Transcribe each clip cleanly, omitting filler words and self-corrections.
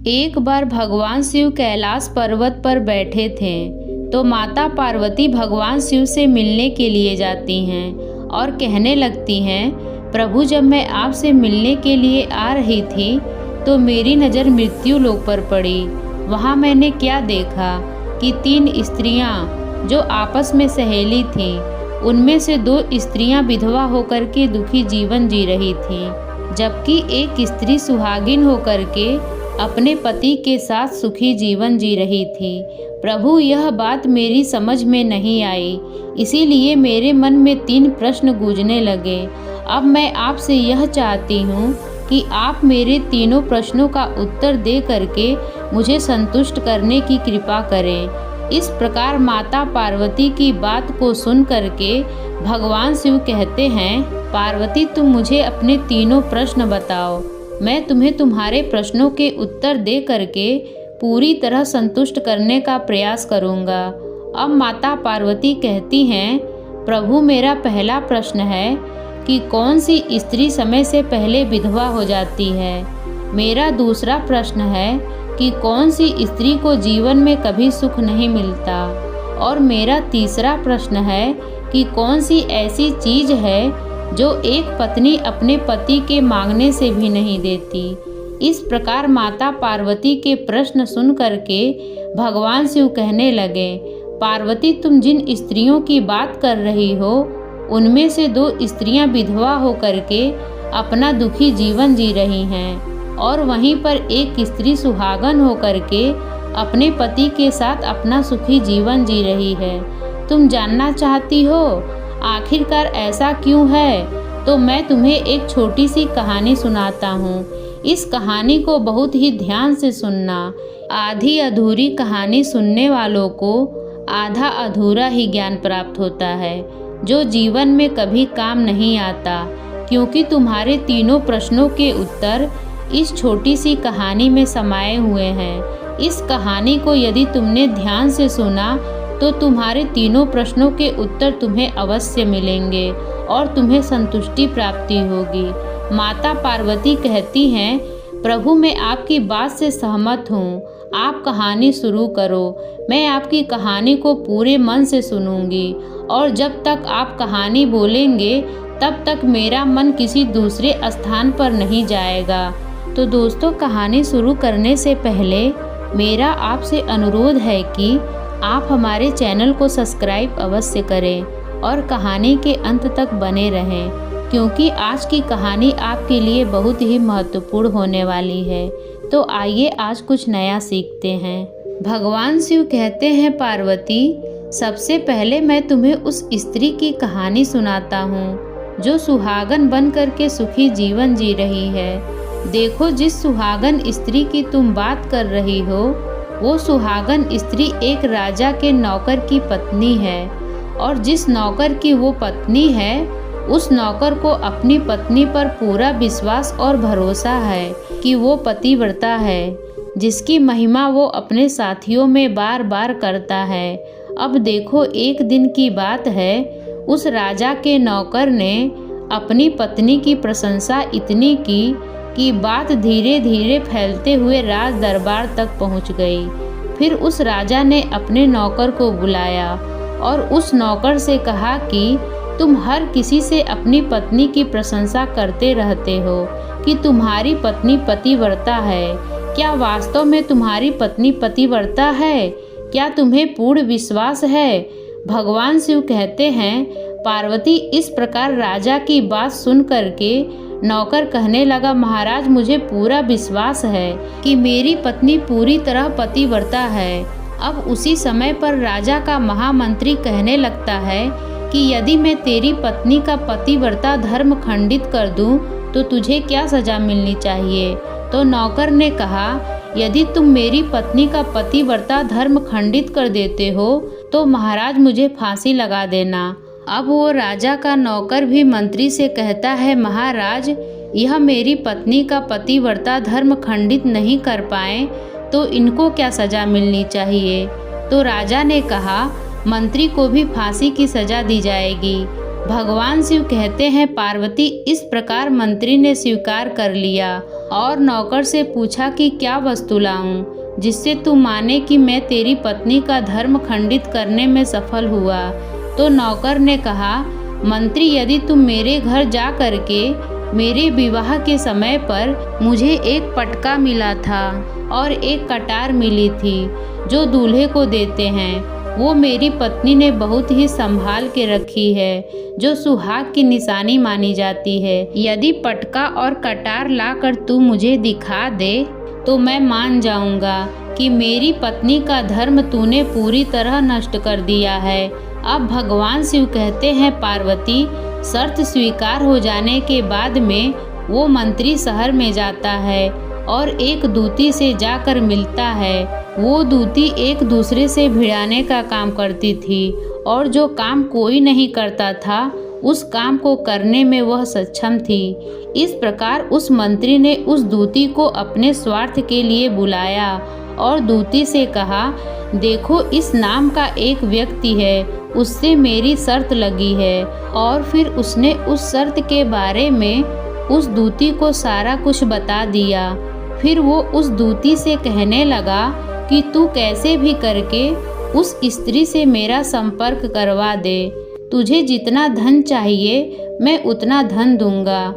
एक बार भगवान शिव कैलाश पर्वत पर बैठे थे तो माता पार्वती भगवान शिव से मिलने के लिए जाती हैं और कहने लगती हैं, प्रभु जब मैं आपसे मिलने के लिए आ रही थी तो मेरी नज़र मृत्यु लोक पर पड़ी। वहाँ मैंने क्या देखा कि 3 स्त्रियाँ जो आपस में सहेली थीं, उनमें से 2 स्त्रियाँ विधवा होकर के दुखी जीवन जी रही थीं, जबकि एक स्त्री सुहागिन होकर के अपने पति के साथ सुखी जीवन जी रही थी। प्रभु यह बात मेरी समझ में नहीं आई, इसीलिए मेरे मन में 3 प्रश्न गूंजने लगे। अब मैं आपसे यह चाहती हूँ कि आप मेरे तीनों प्रश्नों का उत्तर दे करके मुझे संतुष्ट करने की कृपा करें। इस प्रकार माता पार्वती की बात को सुन करके भगवान शिव कहते हैं, पार्वती तुम मुझे अपने तीनों प्रश्न बताओ, मैं तुम्हें तुम्हारे प्रश्नों के उत्तर दे करके पूरी तरह संतुष्ट करने का प्रयास करूँगा। अब माता पार्वती कहती हैं, प्रभु मेरा पहला प्रश्न है कि कौन सी स्त्री समय से पहले विधवा हो जाती है। मेरा दूसरा प्रश्न है कि कौन सी स्त्री को जीवन में कभी सुख नहीं मिलता। और मेरा तीसरा प्रश्न है कि कौन सी ऐसी चीज़ है जो एक पत्नी अपने पति के मांगने से भी नहीं देती। इस प्रकार माता पार्वती के प्रश्न सुन करके भगवान शिव कहने लगे, पार्वती तुम जिन स्त्रियों की बात कर रही हो उनमें से 2 स्त्रियां विधवा होकर के अपना दुखी जीवन जी रही हैं और वहीं पर एक स्त्री सुहागन होकर के अपने पति के साथ अपना सुखी जीवन जी रही है। तुम जानना चाहती हो आखिरकार ऐसा क्यों है? तो मैं तुम्हें एक छोटी सी कहानी सुनाता हूँ। इस कहानी को बहुत ही ध्यान से सुनना। आधी अधूरी कहानी सुनने वालों को आधा अधूरा ही ज्ञान प्राप्त होता है, जो जीवन में कभी काम नहीं आता, क्योंकि तुम्हारे तीनों प्रश्नों के उत्तर इस छोटी सी कहानी में समाये हुए हैं। इस कहानी को यदि तुमने ध्यान से सुना तो तुम्हारे तीनों प्रश्नों के उत्तर तुम्हें अवश्य मिलेंगे और तुम्हें संतुष्टि प्राप्ति होगी। माता पार्वती कहती हैं, प्रभु मैं आपकी बात से सहमत हूँ, आप कहानी शुरू करो। मैं आपकी कहानी को पूरे मन से सुनूंगी और जब तक आप कहानी बोलेंगे तब तक मेरा मन किसी दूसरे स्थान पर नहीं जाएगा। तो दोस्तों, कहानी शुरू करने से पहले मेरा आपसे अनुरोध है कि आप हमारे चैनल को सब्सक्राइब अवश्य करें और कहानी के अंत तक बने रहें, क्योंकि आज की कहानी आपके लिए बहुत ही महत्वपूर्ण होने वाली है। तो आइए आज कुछ नया सीखते हैं। भगवान शिव कहते हैं, पार्वती सबसे पहले मैं तुम्हें उस स्त्री की कहानी सुनाता हूँ जो सुहागन बन करके सुखी जीवन जी रही है। देखो, जिस सुहागन स्त्री की तुम बात कर रही हो वो सुहागन स्त्री एक राजा के नौकर की पत्नी है, और जिस नौकर की वो पत्नी है उस नौकर को अपनी पत्नी पर पूरा विश्वास और भरोसा है कि वो पतिव्रता है, जिसकी महिमा वो अपने साथियों में बार बार करता है। अब देखो, एक दिन की बात है, उस राजा के नौकर ने अपनी पत्नी की प्रशंसा इतनी की कि बात धीरे धीरे फैलते हुए राज दरबार तक पहुंच गई। फिर उस राजा ने अपने नौकर को बुलाया और उस नौकर से कहा कि तुम हर किसी से अपनी पत्नी की प्रशंसा करते रहते हो कि तुम्हारी पत्नी पतिव्रता है। क्या वास्तव में तुम्हारी पत्नी पतिव्रता है? क्या तुम्हें पूर्ण विश्वास है? भगवान शिव कहते हैं, पार्वती इस प्रकार राजा की बात सुन करके नौकर कहने लगा, महाराज मुझे पूरा विश्वास है कि मेरी पत्नी पूरी तरह पतिव्रता है। अब उसी समय पर राजा का महामंत्री कहने लगता है कि यदि मैं तेरी पत्नी का पतिव्रता धर्म खंडित कर दूं तो तुझे क्या सजा मिलनी चाहिए? तो नौकर ने कहा, यदि तुम मेरी पत्नी का पतिव्रता धर्म खंडित कर देते हो तो महाराज मुझे फांसी लगा देना। अब वो राजा का नौकर भी मंत्री से कहता है, महाराज यह मेरी पत्नी का पतिव्रता धर्म खंडित नहीं कर पाए तो इनको क्या सजा मिलनी चाहिए? तो राजा ने कहा, मंत्री को भी फांसी की सजा दी जाएगी। भगवान शिव कहते हैं, पार्वती इस प्रकार मंत्री ने स्वीकार कर लिया और नौकर से पूछा कि क्या वस्तु लाऊं जिससे तू माने कि मैं तेरी पत्नी का धर्म खंडित करने में सफल हुआ। तो नौकर ने कहा, मंत्री यदि तुम मेरे घर जा करके मेरे विवाह के समय पर मुझे एक पटका मिला था और एक कटार मिली थी जो दूल्हे को देते हैं, वो मेरी पत्नी ने बहुत ही संभाल के रखी है, जो सुहाग की निशानी मानी जाती है। यदि पटका और कटार लाकर तू मुझे दिखा दे तो मैं मान जाऊंगा कि मेरी पत्नी का धर्म तूने पूरी तरह नष्ट कर दिया है। अब भगवान शिव कहते हैं, पार्वती शर्त स्वीकार हो जाने के बाद में वो मंत्री शहर में जाता है और एक दूती से जाकर मिलता है। वो दूती एक दूसरे से भिड़ाने का काम करती थी और जो काम कोई नहीं करता था उस काम को करने में वह सक्षम थी। इस प्रकार उस मंत्री ने उस दूती को अपने स्वार्थ के लिए बुलाया और दूती से कहा, देखो इस नाम का एक व्यक्ति है, उससे मेरी शर्त लगी है। और फिर उसने उस शर्त के बारे में उस दूती को सारा कुछ बता दिया। फिर वो उस दूती से कहने लगा कि तू कैसे भी करके उस स्त्री से मेरा संपर्क करवा दे, तुझे जितना धन चाहिए मैं उतना धन दूंगा।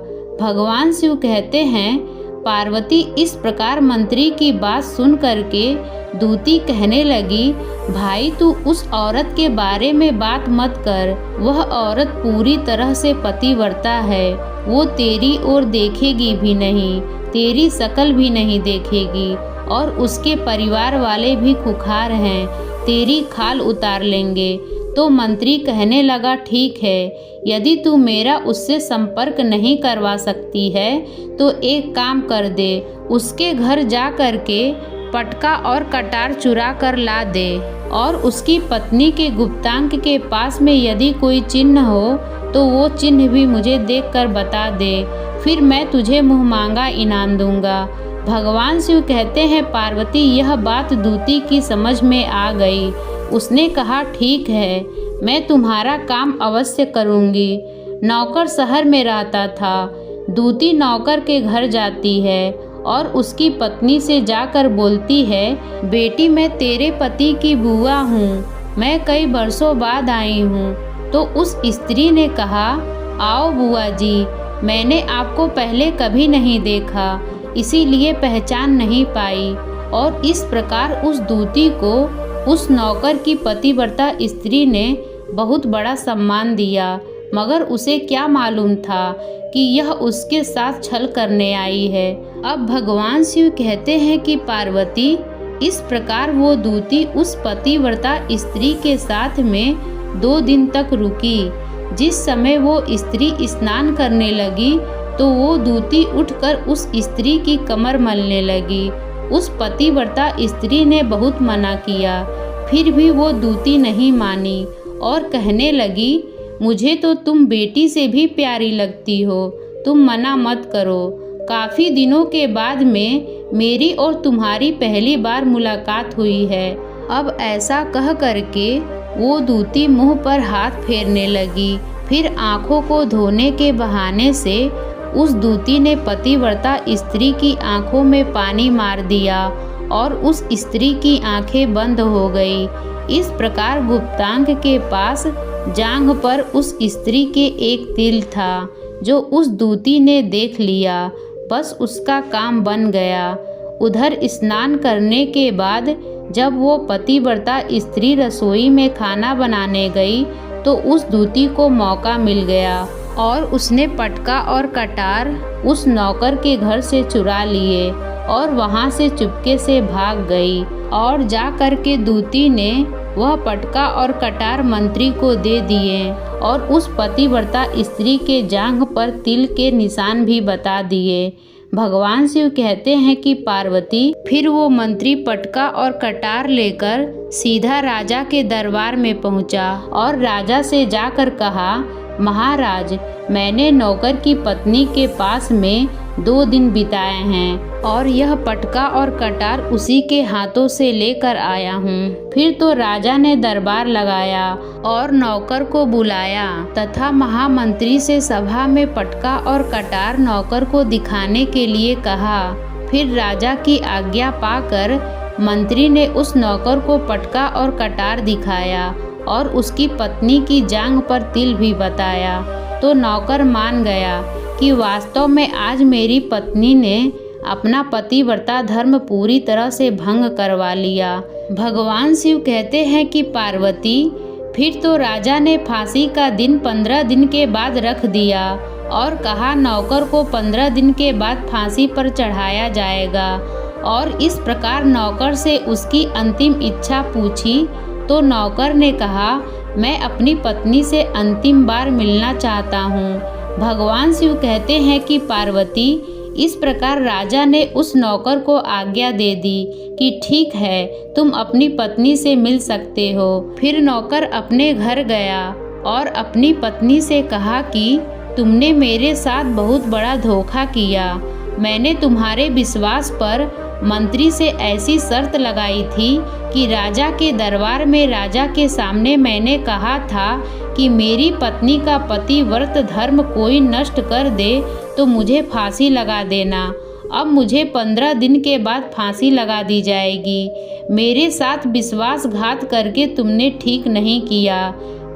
भगवान शिव कहते हैं, पार्वती इस प्रकार मंत्री की बात सुन करके दूती कहने लगी, भाई तू उस औरत के बारे में बात मत कर, वह औरत पूरी तरह से पतिव्रता है, वो तेरी ओर देखेगी भी नहीं, तेरी शकल भी नहीं देखेगी और उसके परिवार वाले भी खुखार हैं, तेरी खाल उतार लेंगे। तो मंत्री कहने लगा, ठीक है, यदि तू मेरा उससे संपर्क नहीं करवा सकती है तो एक काम कर दे, उसके घर जा करके पटका और कटार चुरा कर ला दे और उसकी पत्नी के गुप्तांग के पास में यदि कोई चिन्ह हो तो वो चिन्ह भी मुझे देखकर बता दे, फिर मैं तुझे मुँह मांगा इनाम दूंगा। भगवान शिव कहते हैं, पार्वती यह बात दूती की समझ में आ गई। उसने कहा, ठीक है, मैं तुम्हारा काम अवश्य करूंगी। नौकर शहर में रहता था। दूती नौकर के घर जाती है और उसकी पत्नी से जाकर बोलती है, बेटी मैं तेरे पति की बुआ हूँ, मैं कई वर्षों बाद आई हूँ। तो उस स्त्री ने कहा, आओ बुआ जी, मैंने आपको पहले कभी नहीं देखा, इसीलिए पहचान नहीं पाई। और इस प्रकार उस दूती को उस नौकर की पतिव्रता स्त्री ने बहुत बड़ा सम्मान दिया, मगर उसे क्या मालूम था कि यह उसके साथ छल करने आई है। अब भगवान शिव कहते हैं कि पार्वती इस प्रकार वो दूती उस पतिव्रता स्त्री के साथ में 2 दिन तक रुकी। जिस समय वो स्त्री स्नान करने लगी तो वो दूती उठकर उस स्त्री की कमर मलने लगी। उस पतिव्रता स्त्री ने बहुत मना किया, फिर भी वो दूती नहीं मानी और कहने लगी, मुझे तो तुम बेटी से भी प्यारी लगती हो, तुम मना मत करो। काफ़ी दिनों के बाद में मेरी और तुम्हारी पहली बार मुलाकात हुई है। अब ऐसा कह करके वो दूती मुंह पर हाथ फेरने लगी। फिर आँखों को धोने के बहाने से उस दूती ने पतिव्रता स्त्री की आँखों में पानी मार दिया और उस स्त्री की आँखें बंद हो गई। इस प्रकार गुप्तांग के पास जांघ पर उस स्त्री के एक तिल था जो उस दूती ने देख लिया। बस उसका काम बन गया। उधर स्नान करने के बाद जब वो पतिव्रता स्त्री रसोई में खाना बनाने गई तो उस दूती को मौका मिल गया और उसने पटका और कटार उस नौकर के घर से चुरा लिए और वहाँ से चुपके से भाग गई। और जा कर के दूती ने वह पटका और कटार मंत्री को दे दिए और उस पतिव्रता स्त्री के जांघ पर तिल के निशान भी बता दिए। भगवान शिव कहते हैं कि पार्वती फिर वो मंत्री पटका और कटार लेकर सीधा राजा के दरबार में पहुंचा और राजा से जाकर कहा, महाराज, मैंने नौकर की पत्नी के पास में 2 दिन बिताए हैं और यह पटका और कटार उसी के हाथों से लेकर आया हूँ। फिर तो राजा ने दरबार लगाया और नौकर को बुलाया तथा महामंत्री से सभा में पटका और कटार नौकर को दिखाने के लिए कहा। फिर राजा की आज्ञा पाकर मंत्री ने उस नौकर को पटका और कटार दिखाया और उसकी पत्नी की जांघ पर तिल भी बताया। तो नौकर मान गया कि वास्तव में आज मेरी पत्नी ने अपना पतिव्रता धर्म पूरी तरह से भंग करवा लिया। भगवान शिव कहते हैं कि पार्वती, फिर तो राजा ने फांसी का दिन 15 दिन के बाद रख दिया और कहा नौकर को 15 दिन के बाद फांसी पर चढ़ाया जाएगा। और इस प्रकार नौकर से उसकी अंतिम इच्छा पूछी तो नौकर ने कहा, मैं अपनी पत्नी से अंतिम बार मिलना चाहता हूँ। भगवान शिव कहते हैं कि पार्वती, इस प्रकार राजा ने उस नौकर को आज्ञा दे दी कि ठीक है, तुम अपनी पत्नी से मिल सकते हो। फिर नौकर अपने घर गया और अपनी पत्नी से कहा कि तुमने मेरे साथ बहुत बड़ा धोखा किया। मैंने तुम्हारे विश्वास पर मंत्री से ऐसी शर्त लगाई थी कि राजा के दरबार में राजा के सामने मैंने कहा था कि मेरी पत्नी का पतिव्रत धर्म कोई नष्ट कर दे तो मुझे फांसी लगा देना। अब मुझे 15 दिन के बाद फांसी लगा दी जाएगी। मेरे साथ विश्वासघात करके तुमने ठीक नहीं किया।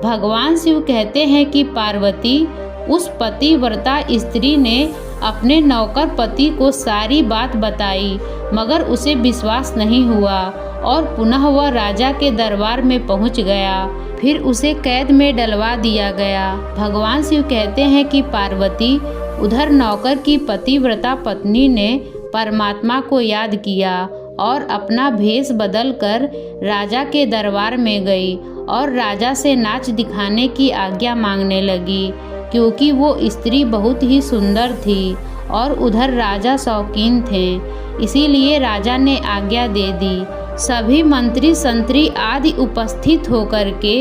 भगवान शिव कहते हैं कि पार्वती, उस पतिव्रता स्त्री ने अपने नौकर पति को सारी बात बताई, मगर उसे विश्वास नहीं हुआ और पुनः वह राजा के दरबार में पहुंच गया। फिर उसे कैद में डलवा दिया गया। भगवान शिव कहते हैं कि पार्वती, उधर नौकर की पतिव्रता पत्नी ने परमात्मा को याद किया और अपना भेष बदलकर राजा के दरबार में गई और राजा से नाच दिखाने की आज्ञा मांगने लगी, क्योंकि वो स्त्री बहुत ही सुंदर थी और उधर राजा शौकीन थे। इसीलिए राजा ने आज्ञा दे दी। सभी मंत्री संतरी आदि उपस्थित होकर के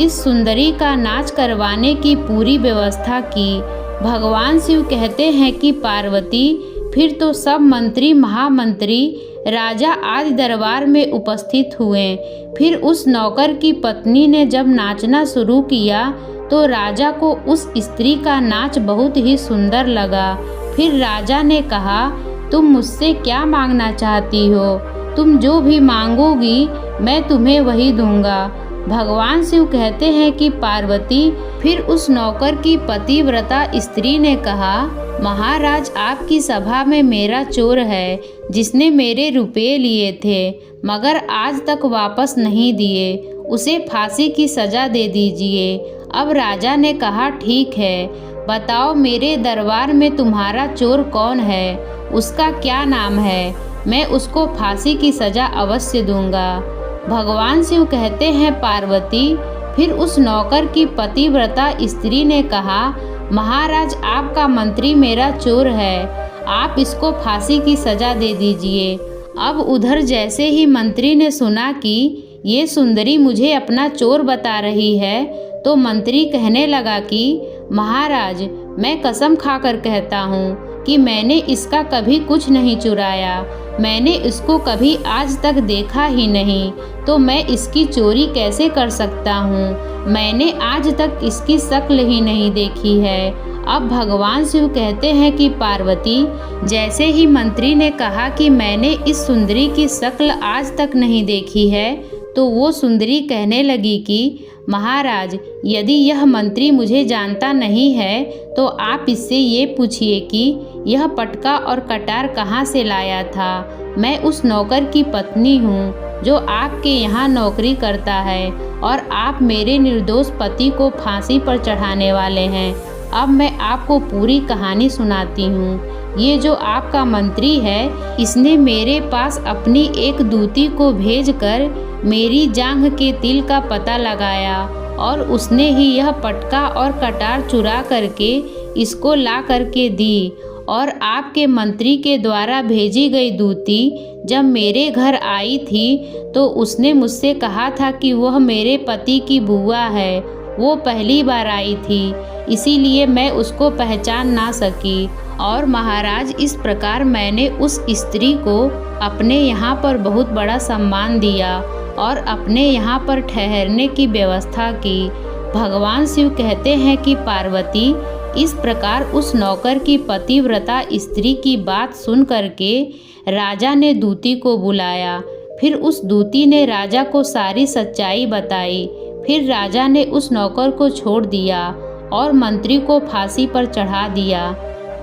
इस सुंदरी का नाच करवाने की पूरी व्यवस्था की। भगवान शिव कहते हैं कि पार्वती, फिर तो सब मंत्री महामंत्री राजा आदि दरबार में उपस्थित हुए। फिर उस नौकर की पत्नी ने जब नाचना शुरू किया तो राजा को उस स्त्री का नाच बहुत ही सुंदर लगा। फिर राजा ने कहा, तुम मुझसे क्या मांगना चाहती हो? तुम जो भी मांगोगी मैं तुम्हें वही दूंगा। भगवान शिव कहते हैं कि पार्वती, फिर उस नौकर की पतिव्रता स्त्री ने कहा, महाराज, आपकी सभा में मेरा चोर है जिसने मेरे रुपये लिए थे मगर आज तक वापस नहीं दिए। उसे फांसी की सजा दे दीजिए। अब राजा ने कहा, ठीक है, बताओ मेरे दरबार में तुम्हारा चोर कौन है, उसका क्या नाम है, मैं उसको फांसी की सजा अवश्य दूंगा। भगवान शिव कहते हैं पार्वती, फिर उस नौकर की पतिव्रता स्त्री ने कहा, महाराज, आपका मंत्री मेरा चोर है, आप इसको फांसी की सजा दे दीजिए। अब उधर जैसे ही मंत्री ने सुना कि ये सुंदरी मुझे अपना चोर बता रही है तो मंत्री कहने लगा कि महाराज, मैं कसम खाकर कहता हूँ कि मैंने इसका कभी कुछ नहीं चुराया। मैंने इसको कभी आज तक देखा ही नहीं, तो मैं इसकी चोरी कैसे कर सकता हूँ? मैंने आज तक इसकी शक्ल ही नहीं देखी है। अब भगवान शिव कहते हैं कि पार्वती, जैसे ही मंत्री ने कहा कि मैंने इस सुंदरी की शक्ल आज तक नहीं देखी है, तो वो सुंदरी कहने लगी कि महाराज, यदि यह मंत्री मुझे जानता नहीं है तो आप इससे ये पूछिए कि यह पटका और कटार कहाँ से लाया था। मैं उस नौकर की पत्नी हूँ जो आपके यहाँ नौकरी करता है और आप मेरे निर्दोष पति को फांसी पर चढ़ाने वाले हैं। अब मैं आपको पूरी कहानी सुनाती हूँ। ये जो आपका मंत्री है, इसने मेरे पास अपनी एक दूती को भेजकर मेरी जांघ के तिल का पता लगाया और उसने ही यह पटका और कटार चुरा करके इसको ला करके दी। और आपके मंत्री के द्वारा भेजी गई दूती जब मेरे घर आई थी तो उसने मुझसे कहा था कि वह मेरे पति की बुआ है। वो पहली बार आई थी, इसीलिए मैं उसको पहचान ना सकी और महाराज, इस प्रकार मैंने उस स्त्री को अपने यहाँ पर बहुत बड़ा सम्मान दिया और अपने यहाँ पर ठहरने की व्यवस्था की। भगवान शिव कहते हैं कि पार्वती, इस प्रकार उस नौकर की पतिव्रता स्त्री की बात सुन करके राजा ने दूती को बुलाया। फिर उस दूती ने राजा को सारी सच्चाई बताई। फिर राजा ने उस नौकर को छोड़ दिया और मंत्री को फांसी पर चढ़ा दिया।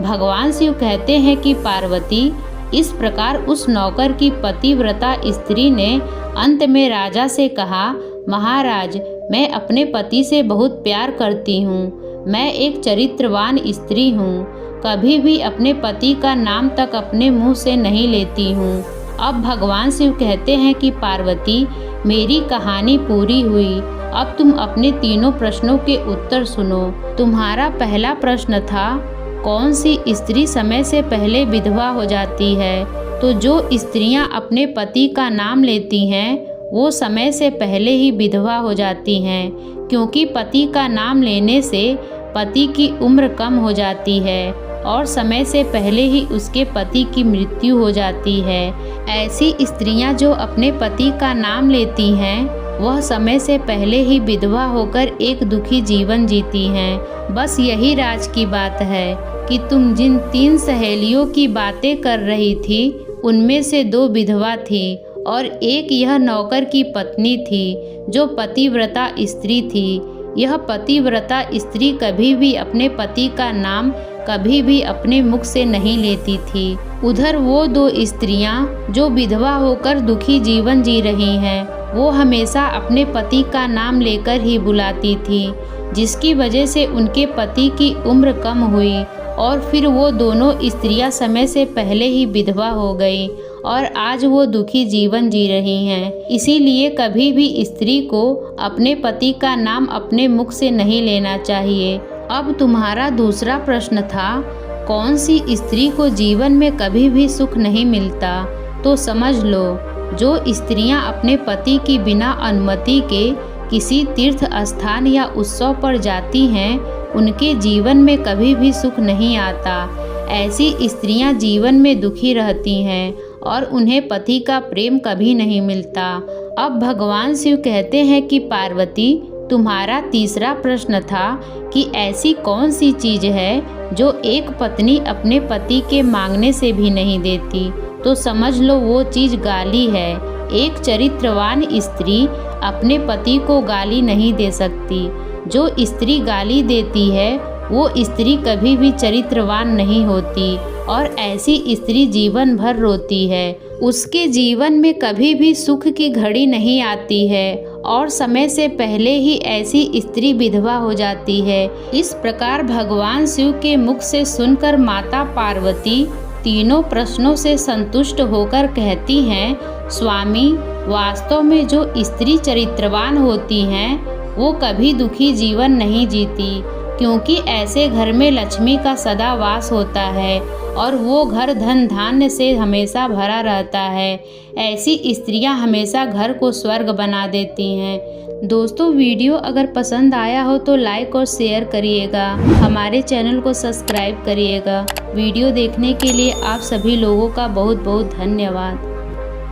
भगवान शिव कहते हैं कि पार्वती, इस प्रकार उस नौकर की पतिव्रता स्त्री ने अंत में राजा से कहा, महाराज, मैं अपने पति से बहुत प्यार करती हूँ। मैं एक चरित्रवान स्त्री हूँ। कभी भी अपने पति का नाम तक अपने मुंह से नहीं लेती हूँ। अब भगवान शिव कहते हैं कि पार्वती, मेरी कहानी पूरी हुई। अब तुम अपने तीनों प्रश्नों के उत्तर सुनो। तुम्हारा पहला प्रश्न था, कौन सी स्त्री समय से पहले विधवा हो जाती है? तो जो स्त्रियां अपने पति का नाम लेती हैं वो समय से पहले ही विधवा हो जाती हैं, क्योंकि पति का नाम लेने से पति की उम्र कम हो जाती है और समय से पहले ही उसके पति की मृत्यु हो जाती है। ऐसी स्त्रियां जो अपने पति का नाम लेती हैं वह समय से पहले ही विधवा होकर एक दुखी जीवन जीती हैं। बस यही राज की बात है कि तुम जिन 3 सहेलियों की बातें कर रही थी उनमें से 2 विधवा थी और एक यह नौकर की पत्नी थी जो पतिव्रता स्त्री थी। यह पतिव्रता स्त्री कभी भी अपने पति का नाम कभी भी अपने मुख से नहीं लेती थी। उधर वो 2 स्त्रियां जो विधवा होकर दुखी जीवन जी रही हैं, वो हमेशा अपने पति का नाम लेकर ही बुलाती थी, जिसकी वजह से उनके पति की उम्र कम हुई और फिर वो दोनों स्त्रियां समय से पहले ही विधवा हो गई और आज वो दुखी जीवन जी रही हैं। इसीलिए कभी भी स्त्री को अपने पति का नाम अपने मुख से नहीं लेना चाहिए। अब तुम्हारा दूसरा प्रश्न था, कौन सी स्त्री को जीवन में कभी भी सुख नहीं मिलता? तो समझ लो, जो स्त्रियां अपने पति की बिना अनुमति के किसी तीर्थ स्थान या उत्सव पर जाती हैं उनके जीवन में कभी भी सुख नहीं आता। ऐसी स्त्रियां जीवन में दुखी रहती हैं और उन्हें पति का प्रेम कभी नहीं मिलता। अब भगवान शिव कहते हैं कि पार्वती, तुम्हारा तीसरा प्रश्न था कि ऐसी कौन सी चीज़ है जो एक पत्नी अपने पति के मांगने से भी नहीं देती? तो समझ लो वो चीज़ गाली है। एक चरित्रवान स्त्री अपने पति को गाली नहीं दे सकती। जो स्त्री गाली देती है वो स्त्री कभी भी चरित्रवान नहीं होती और ऐसी स्त्री जीवन भर रोती है। उसके जीवन में कभी भी सुख की घड़ी नहीं आती है और समय से पहले ही ऐसी स्त्री विधवा हो जाती है। इस प्रकार भगवान शिव के मुख से सुनकर माता पार्वती तीनों प्रश्नों से संतुष्ट होकर कहती हैं, स्वामी, वास्तव में जो स्त्री चरित्रवान होती हैं वो कभी दुखी जीवन नहीं जीती, क्योंकि ऐसे घर में लक्ष्मी का सदा वास होता है और वो घर धन धान्य से हमेशा भरा रहता है। ऐसी स्त्रियां हमेशा घर को स्वर्ग बना देती हैं। दोस्तों, वीडियो अगर पसंद आया हो तो लाइक और शेयर करिएगा। हमारे चैनल को सब्सक्राइब करिएगा। वीडियो देखने के लिए आप सभी लोगों का बहुत बहुत धन्यवाद।